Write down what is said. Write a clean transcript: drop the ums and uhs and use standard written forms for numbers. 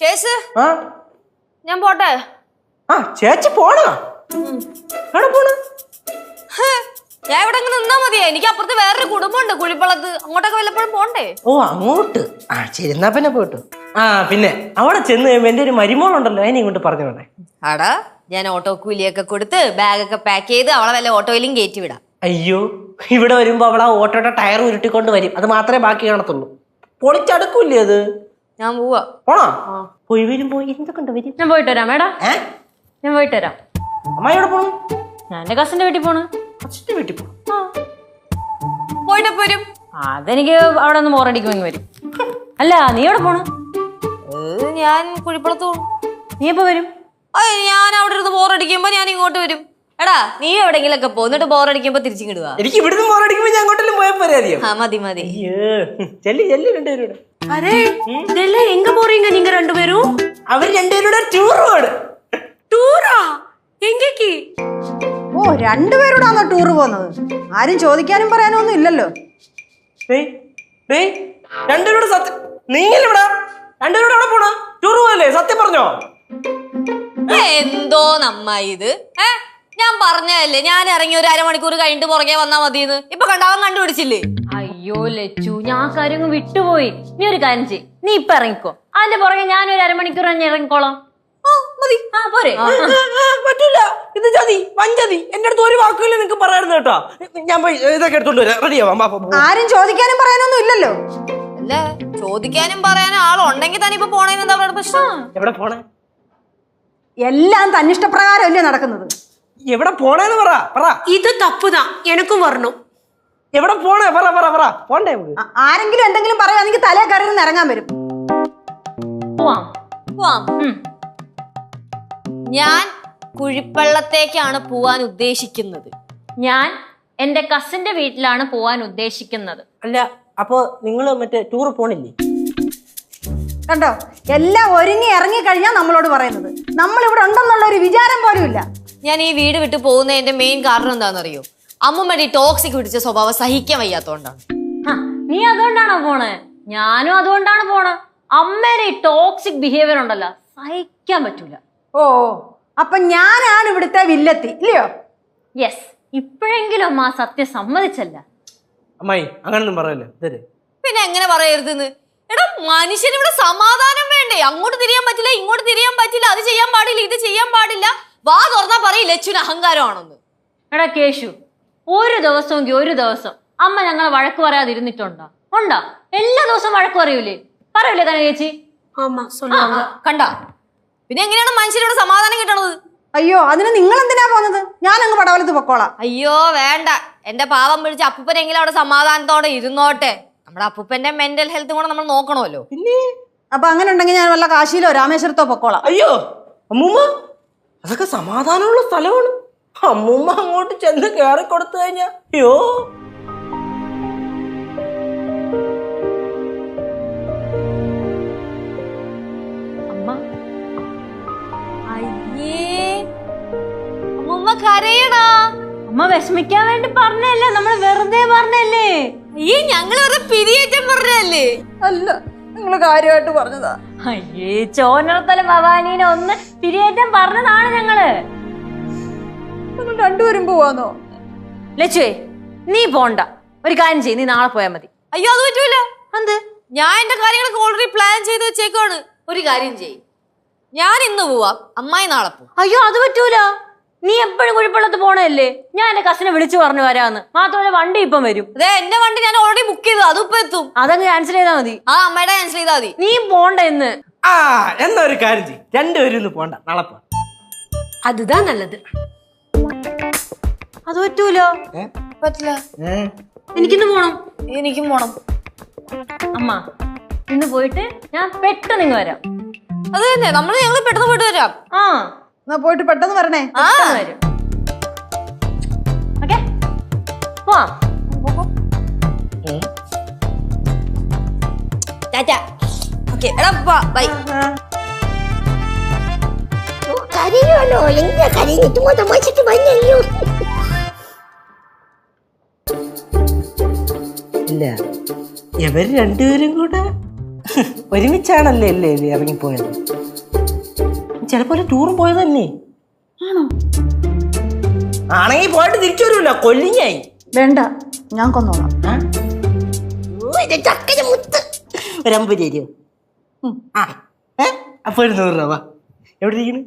Case ഞാൻ പോട്ടെ. ചേച്ചി പോണോ? പോണ ഞാൻ ഇവിടെ നിന്നാ മതിയാ. എനിക്ക് അപ്പുറത്ത് വേറൊരു കുടുംബമുണ്ട് കുഴിപ്പള്ളത്ത്. അങ്ങോട്ടൊക്കെ വല്ലപ്പോഴും പോണ്ടേ? ഓ അങ്ങോട്ട്. ശരി എന്നാ പിന്നെ പോട്ടു. പിന്നെ അവിടെ ചെന്ന് കഴിയുമ്പോ എന്റെ ഒരു മരുമോളുണ്ടല്ലോ, അതിനെ ഇങ്ങോട്ട് പറഞ്ഞു വേണേ. ആടാ ഞാൻ ഓട്ടോ കൂലിയൊക്കെ കൊടുത്ത് ബാഗൊക്കെ പാക്ക് ചെയ്ത് അവളെ വല്ല ഓട്ടോയിലും കയറ്റി വിടാം. അയ്യോ, ഇവിടെ വരുമ്പോ അവളെ ഓട്ടോയുടെ ടയർ ഉരുട്ടിക്കൊണ്ട് വരും. അത് മാത്രമേ ബാക്കി കാണത്തുള്ളൂ. പൊളിച്ചടുക്കൂല്ലേ അത്? ഞാൻ പോവാ. പോണോ? പോയി വരുമ്പോ എന്തൊക്കെ ഉണ്ട് വരും. ഞാൻ പോയിട്ട് വരാം മേഡം. ഞാൻ പോയിട്ട് വരാം. അമ്മ എവിടെ പോണു? ഞാൻ എന്റെ കസിന്റെ വീട്ടിൽ പോണു. കസിന്റെ വീട്ടിൽ പോണു? പോയിട്ട് വരും. അതെനിക്ക് അവിടെ ഒന്ന് ബോറടിക്കുമെങ്കിൽ വരും. അല്ല നീ എവിടെ പോണു? ഞാൻ കുഴിപ്പള്ളത്ത് പോകും. നീ എപ്പോ വരും? ഞാൻ അവിടെ ഇരുന്ന് ബോറടിക്കുമ്പോ ഞാൻ ഇങ്ങോട്ട് വരും. എടാ നീ എവിടെങ്കിലൊക്കെ പോന്നിട്ട് ബോറടിക്കുമ്പോ തിരിച്ചിടുക. എനിക്ക് ഇവിടുന്ന് ബോറടിക്കുമ്പോ ഞാൻ അങ്ങോട്ടെല്ലാം പോയാൽ പോരാ? മതി മതി. ചെല്ലി ചെല്ലി രണ്ടുപേരുടെ. எங்க போறீங்க நீங்க ரெண்டு பேரும்? അവർ രണ്ടുപേരുടെ ടൂർ പോണ്. ടൂറാ? എങ്കേക്ക്? ഓ, രണ്ടുപേരോടാണോ ടൂർ പോകുന്നത്? ആരും ചോദിക്കാനും പറയാനും ഒന്നും ഇല്ലല്ലോ. രണ്ടുപേരോട് സത്യം നീങ്ങില്ലടാ. രണ്ടുപേരോട് അവിടെ പോണ ടൂർ പോയല്ലേ? സത്യം പറഞ്ഞോ? എന്തോ നമ്മ ഇത് ഞാൻ പറഞ്ഞതല്ലേ, ഞാൻ ഇറങ്ങി ഒരു അരമണിക്കൂർ കഴിഞ്ഞിട്ട് പുറകെ വന്നാ മതിയെന്ന്. ഇപ്പൊ കണ്ടാവൻ കണ്ടുപിടിച്ചില്ലേ? അയ്യോ ലച്ചു, ഞാൻ കാര്യം വിട്ടുപോയി. നീ ഒരു കാര്യം ചെയ്യ്, നീ ഇപ്പൊ ഇറങ്ങിക്കോ. അതിന്റെ പുറകെ ഞാനൊരു അരമണിക്കൂർ തന്നെ ഇറങ്ങിക്കോളാം. പോരെ? പറ്റൂല, ഇത് ചതി വഞ്ചതി. എന്റെ അടുത്ത് ഒരു വാക്കുകളിൽ നിനക്ക് പറയായിരുന്നു കേട്ടോ. ഞാൻ പോയി ഇതൊക്കെ എടുത്തോണ്ട് വരാം. റെഡിയാവാം. ആരും ചോദിക്കാനും പറയാനൊന്നും ഇല്ലല്ലോ. അല്ല ചോദിക്കാനും പറയാനും ആളുണ്ടെങ്കിൽ തന്നെ ഇപ്പൊ പോണേന്ന് എന്താ പറയുക പ്രശ്നം? എവിടെ പോണേ? എല്ലാം തന്നിഷ്ടപ്രകാരം അല്ലേ നടക്കുന്നത്. എവിടെ പോണേന്ന് പറ. ഇത് തപ്പുதான் എനക്കും വരണം. എവിടെ പോണേ? പറ പോണ്ടേ? ആരെങ്കിലും എന്തെങ്കിലും പറയുവാണെങ്കിൽ തലേ കയറി നിന്ന് ഇറങ്ങാൻ വരും. പോവാം. ഞാൻ കുഴിപ്പള്ളത്തേക്കാണ് പോവാൻ ഉദ്ദേശിക്കുന്നത്. ഞാൻ എന്റെ കസിന്റെ വീട്ടിലാണ് പോവാൻ ഉദ്ദേശിക്കുന്നത്. അല്ല അപ്പൊ നിങ്ങള് മറ്റേ ടൂർ പോണില്ലേ? കണ്ടോ, എല്ലാം ഒരുങ്ങി ഇറങ്ങി കഴിഞ്ഞാൽ നമ്മളോട് പറയുന്നത്. നമ്മൾ ഇവിടെ ഉണ്ടെന്നുള്ള ഒരു വിചാരം പോലും ഇല്ല. ഞാൻ ഈ വീട് വിട്ട് പോകുന്നതിന്റെ മെയിൻ കാരണം എന്താണെന്നറിയോ? അമ്മമ്മയുടെ ഈ ടോക്സിക് പിടിച്ച സ്വഭാവം സഹിക്കാൻ വയ്യാത്തോണ്ടാണ്. നീ അതുകൊണ്ടാണോ പോണേ? ഞാനും അതുകൊണ്ടാണ് പോണേ. അമ്മേരെ ഈ ടോക്സിക് ബിഹേവിയർ ഉണ്ടല്ലോ, സഹിക്കാൻ പറ്റൂല. ഓ, അപ്പൊ ഞാനാണ് ഇവിടുത്തെ വില്ലത്തി ഇല്ലയോ? യെസ്, ഇപ്പോഴെങ്കിലും അമ്മ ആ സത്യം സമ്മതിച്ചല്ല. അമ്മായി അങ്ങനൊന്നും പറയല്ലേ. പിന്നെ എങ്ങനെ പറയരുതെന്ന്? എടാ മനുഷ്യന് ഇവിടെ സമാധാനം വേണ്ടേ? അങ്ങോട്ട് തിരിയാൻ പറ്റില്ല, ഇങ്ങോട്ട് തിരിയാൻ പറ്റില്ല, അത് ചെയ്യാൻ പാടില്ല, ഇത് ചെയ്യാൻ പാടില്ല. വാ തുറന്നാ പറയില്ല ലച്ചുന് അഹങ്കാരമാണെന്ന്. എടാ കേശു, ഒരു ദിവസം അമ്മ ഞങ്ങളെ വഴക്ക് പറയാതിരുന്നിട്ടുണ്ടോ? ഉണ്ടാ? എല്ലാ ദിവസവും വഴക്ക് പറയൂലേ തന്നെ ചേച്ചി? കണ്ടാ? പിന്നെ എങ്ങനെയാണ് മനുഷ്യരോട് സമാധാനം കിട്ടണത്? അയ്യോ, അതിന് നിങ്ങൾ എന്തിനാ പോകുന്നത്? ഞാൻ അങ്ങ് പടവലത്ത് പൊക്കോളാം. അയ്യോ വേണ്ട, എന്റെ പാവം പിടിച്ച അപ്പൂപ്പനെങ്കിലും അവിടെ സമാധാനത്തോടെ ഇരുന്നോട്ടെ. നമ്മുടെ അപ്പൂപ്പന്റെ മെന്റൽ ഹെൽത്ത് കൂടെ നമ്മൾ നോക്കണമല്ലോ. അപ്പൊ അങ്ങനെ ഉണ്ടെങ്കിൽ ഞാൻ വല്ല കാശിയിലോ രാമേശ്വരത്തോ പൊക്കോളാം. അയ്യോ അമ്മൂമ്മ, അതൊക്കെ സമാധാനമുള്ള സ്ഥലമാണ്. അമ്മൂമ്മ അങ്ങോട്ട് ചെന്ന് കയറി കൊടുത്തു കഴിഞ്ഞാ അയ്യോ. അമ്മ അയ്യേ അമ്മൂമ്മ കരയടാ. അമ്മ വിഷമിക്കാൻ വേണ്ടി പറഞ്ഞല്ലേ, നമ്മൾ വെറുതെ പറഞ്ഞല്ലേ. ഈ ഞങ്ങള് വെറുതെ പിരിയേറ്റം പറഞ്ഞല്ലേ? അല്ല, നിങ്ങൾ കാര്യമായിട്ട് പറഞ്ഞതാ. അയ്യേ, ചോനർത്തല ഭവാനീനെ ഒന്ന് പിരിയേറ്റം പറഞ്ഞതാണ് ഞങ്ങള്. നിങ്ങൾ രണ്ടുപേരും പോവാന്നോ? ലച്ചുവേ, നീ പോണ്ട. ഒരു കാര്യം ചെയ്യ്, നീ നാളെ പോയാൽ മതി. അയ്യോ അത് പറ്റൂല. എന്ത്? ഞാൻ എന്റെ കാര്യങ്ങളൊക്കെ ഓൾറെഡി പ്ലാൻ ചെയ്ത് വെച്ചേക്കാണ്. ഒരു കാര്യം ചെയ്യും, ഞാൻ ഇന്ന് പോവാം, അമ്മായി നാളെ പോവും. അയ്യോ അത് പറ്റൂല. നീ എപ്പോഴും കുഴിപ്പള്ളത്ത് പോണല്ലേ. ഞാൻ എന്റെ കസിനെ വിളിച്ചു പറഞ്ഞു വരാന്ന്. മാത്രമല്ല വണ്ടി ഇപ്പം വരും. അതെ, എന്റെ വണ്ടി ഞാൻ ഓൾറെഡി ബുക്ക് ചെയ്തു, അതും ഇപ്പൊ എത്തും. അതങ്ങ് ക്യാൻസൽ ചെയ്താൽ മതി. അമ്മയുടെ ക്യാൻസൽ ചെയ്താൽ മതി. നീ പോണ്ട ഇന്ന്. എന്നാ ഒരു കാര്യം ചെയ്യും, രണ്ടുപേരും ഇന്ന് പോണ്ട, നാളെ പോ. அதுதான் நல்லது. അത് പറ്റൂല. പറ്റില്ല. എനിക്കിന്ന് പോണം. എനിക്കും പോണം. അമ്മ ഇന്ന് പോയിട്ട് ഞാൻ പെട്ടെന്ന് ഇങ്ങ് വരാം. അത് തന്നെ, ഞങ്ങൾ പെട്ടെന്ന് പോയിട്ട് വരാം. എന്നാ പോയിട്ട് പെട്ടെന്ന് വരണേ. വരും. ഓക്കെ, പോവാം. ടാറ്റാ. ഓക്കെ, എടാ ബൈ. കരയുമല്ലോ, എങ്ങനെ കരഞ്ഞിട്ട് തമാശക്ക് വന്നല്ലോ. ഇല്ല, ഇവർ രണ്ടുപേരും കൂടെ ഒരുമിച്ചാണല്ലേ അല്ലേ ഇറങ്ങിപ്പോയത്? ചിലപ്പോ ടൂറും പോയത് തന്നെ ആണെങ്കിൽ പോയിട്ട് തിരിച്ചു വരൂല, കൊല്ലിങ്ങായി. വേണ്ട, ഞാൻ കൊന്നോളാം. ചക്കര മുത്ത് ഒരമ്പത് തരുമോ? അപ്പൊ ഒരു 100 രൂപ എവിടെ ഇരിക്കുന്നു?